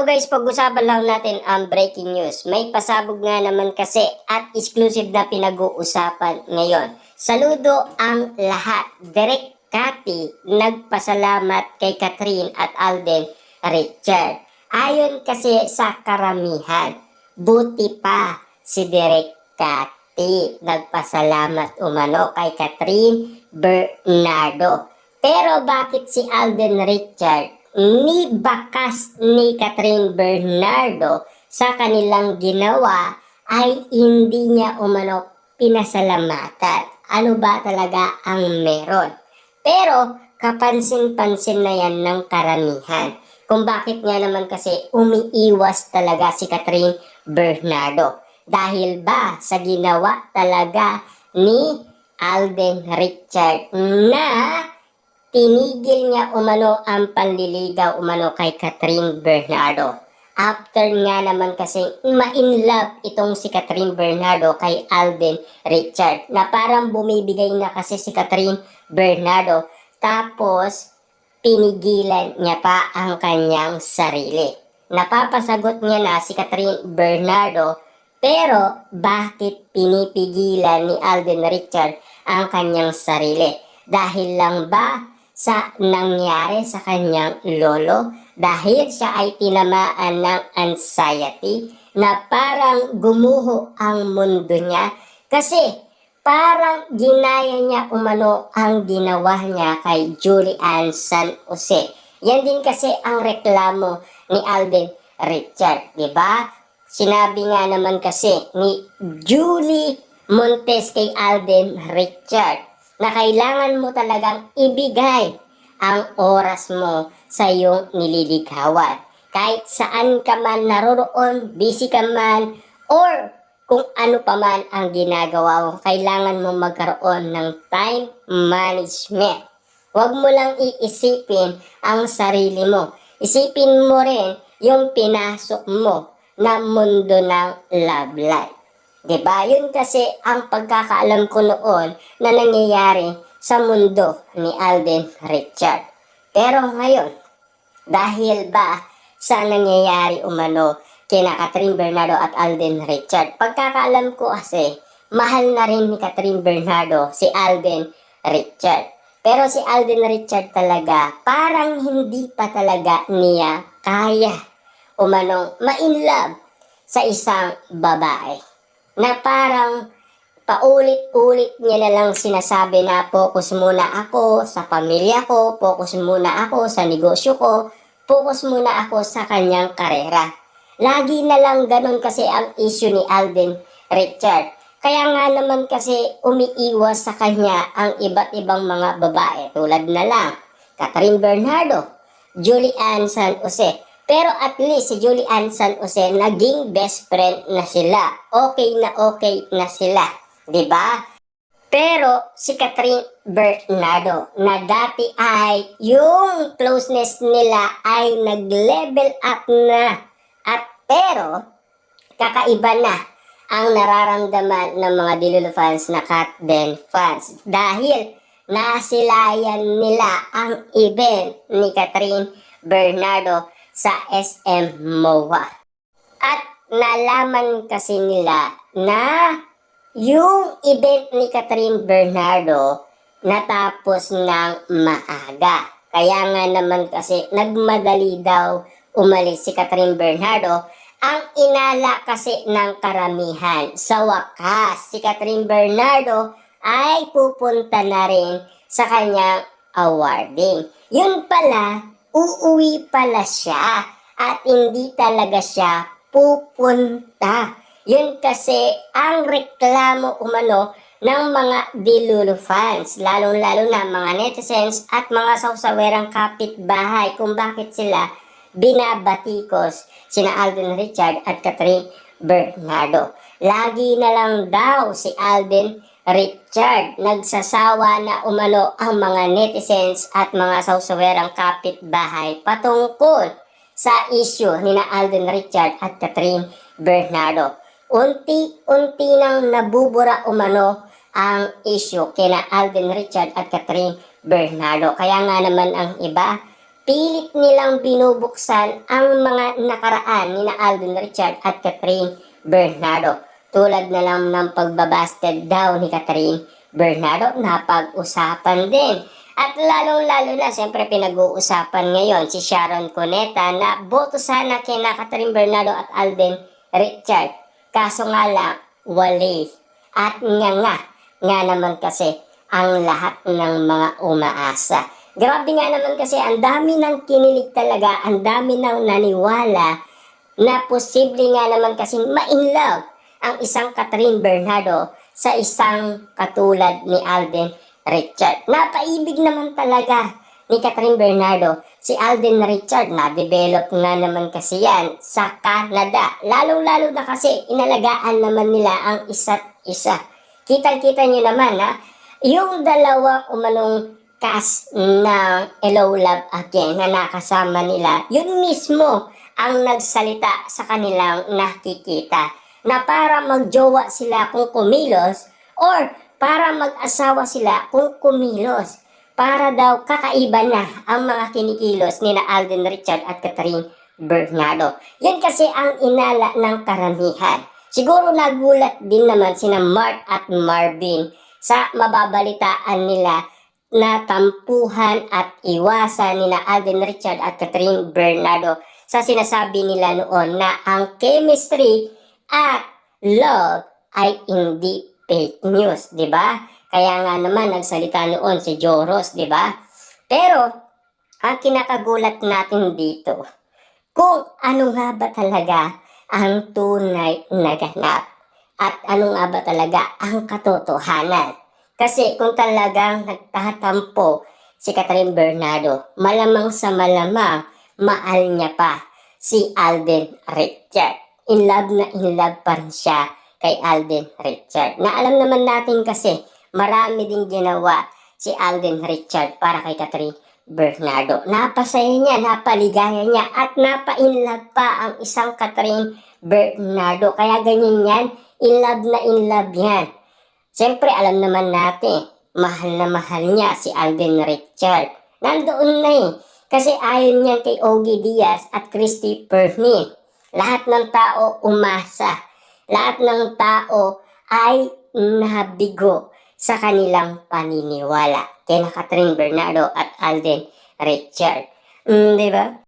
Hello guys, pag-usapan lang natin ang breaking news. May pasabog nga naman kasi at exclusive na pinag-uusapan ngayon. Saludo ang lahat. Direk Cathy nagpasalamat kay Catherine at Alden Richard. Ayon kasi sa karamihan, buti pa si Direk Cathy nagpasalamat umano kay Catherine Bernardo. Pero bakit si Alden Richard ni bakas ni Catherine Bernardo sa kanilang ginawa ay hindi niya umano pinasalamatan? Ano ba talaga ang meron? Pero kapansin-pansin na yan ng karamihan kung bakit nga naman kasi umiiwas talaga si Catherine Bernardo. Dahil ba sa ginawa talaga ni Alden Richard na tinigil niya umano ang panliligaw umano kay Catherine Bernardo. After nga naman kasi ma-inlove itong si Catherine Bernardo kay Alden Richard na parang bumibigay na kasi si Catherine Bernardo tapos pinigilan niya pa ang kanyang sarili. Napapasagot niya na si Catherine Bernardo pero bakit pinipigilan ni Alden Richard ang kanyang sarili? Dahil lang ba sa nangyari sa kanyang lolo? Dahil siya ay tinamaan ng anxiety na parang gumuho ang mundo niya kasi parang ginaya niya umano ang ginawa niya kay Julian San Jose. Yan din kasi ang reklamo ni Alden Richard, di ba? Sinabi nga naman kasi ni Julie Montes kay Alden Richard na kailangan mo talagang ibigay ang oras mo sa iyong nililigawan. Kahit saan ka man naroroon, busy ka man, or kung ano pa man ang ginagawa mo, kailangan mo magkaroon ng time management. Huwag mo lang iisipin ang sarili mo. Isipin mo rin yung pinasok mo na mundo ng love life. Diba? Yun kasi ang pagkakaalam ko noon na nangyayari sa mundo ni Alden Richard. Pero ngayon, dahil ba sa nangyayari umano kina Catherine Bernardo at Alden Richard, pagkakaalam ko kasi mahal na rin ni Catherine Bernardo si Alden Richard. Pero si Alden Richard talaga parang hindi pa talaga niya kaya umanong ma-inlove sa isang babae na parang paulit-ulit niya na lang sinasabi na focus muna ako sa pamilya ko, focus muna ako sa negosyo ko, focus muna ako sa kanyang karera. Lagi na lang ganun kasi ang issue ni Alden Richard. Kaya nga naman kasi umiiwas sa kanya ang iba't ibang mga babae tulad na lang Catherine Bernardo, Julian San Jose. Pero at least si Julian San Jose naging best friend na sila. Okay na sila. Diba? Pero si Catherine Bernardo na dati ay yung closeness nila ay nag-level up na. At pero kakaiba na ang nararamdaman ng mga Dilulu fans na Catden fans. Dahil nasilayan nila ang event ni Catherine Bernardo sa SM MOA. At nalaman kasi nila na yung event ni Catherine Bernardo natapos ng maaga. Kaya nga naman kasi nagmadali daw umalis si Catherine Bernardo. Ang inala kasi ng karamihan, sa wakas, si Catherine Bernardo ay pupunta na rin sa kanyang awarding. Yun pala, uuwi pala siya at hindi talaga siya pupunta. Yun kasi ang reklamo umano ng mga Dilulu fans, lalong-lalo na mga netizens at mga sausawerang kapitbahay kung bakit sila binabatikos sina Alden Richard at Catherine Bernardo. Lagi na lang daw si Alden Richard nagsasawa na umano ang mga netizens at mga sausawerang kapitbahay patungkol sa issue ni na Alden Richard at Catherine Bernardo. Unti-unti nang nabubura umano ang issue kina Alden Richard at Catherine Bernardo. Kaya nga naman ang iba pilit nilang binubuksan ang mga nakaraan ni na Alden Richard at Catherine Bernardo. Tulad na lang ng pagbabasted daw ni Catherine Bernardo, napag-usapan din. At lalong-lalo na, siyempre pinag-uusapan ngayon si Sharon Cuneta na boto sana kina Catherine Bernardo at Alden Richard. Kaso nga lang, wali. At nga naman kasi ang lahat ng mga umaasa. Grabe nga naman kasi ang dami ng kinilig talaga, ang dami ng naniwala na posible nga naman kasi ma-inlove ang isang Catherine Bernardo sa isang katulad ni Alden Richard. Napaibig naman talaga ni Catherine Bernardo si Alden Richard. Na-develop nga naman kasi yan sa Canada. Lalong-lalo na kasi inalagaan naman nila ang isa't isa. Kitang-kita nyo naman ha, yung dalawang umanong cast ng Hello Love Again na nakasama nila, yun mismo ang nagsalita sa kanilang nakikita na para magjowa sila kung kumilos or para mag-asawa sila kung kumilos. Para daw kakaiba na ang mga kinikilos ni na Alden Richard at Catherine Bernardo. Yan kasi ang inala ng karamihan. Siguro nagulat din naman sina Mark at Marvin sa mababalitaan nila na tampuhan at iwasan ni na Alden Richard at Catherine Bernardo sa sinasabi nila noon na ang chemistry at love ay hindi fake news, di ba? Kaya nga naman nagsalita noon si Joros, di ba? Pero ang kinakagulat natin dito, kung ano nga ba talaga ang tunay na ganap at ano nga ba talaga ang katotohanan. Kasi kung talagang nagtatampo si Catherine Bernardo, malamang sa malamang mahal niya pa si Alden Richard. In love pa rin siya kay Alden Richard. Na alam naman natin kasi marami din ginawa si Alden Richard para kay Catherine Bernardo. Napasaya niya, napaligaya niya at napa-inlove pa ang isang Catherine Bernardo. Kaya ganyan yan, in love yan. Siyempre alam naman natin, mahal na mahal niya si Alden Richard. Nandoon na eh. Kasi ayon niyan kay Ogie Diaz at Christy Fermin. Lahat ng tao umasa. Lahat ng tao ay nabigo sa kanilang paniniwala kay Catherine Bernardo at Alden Richard. Di ba?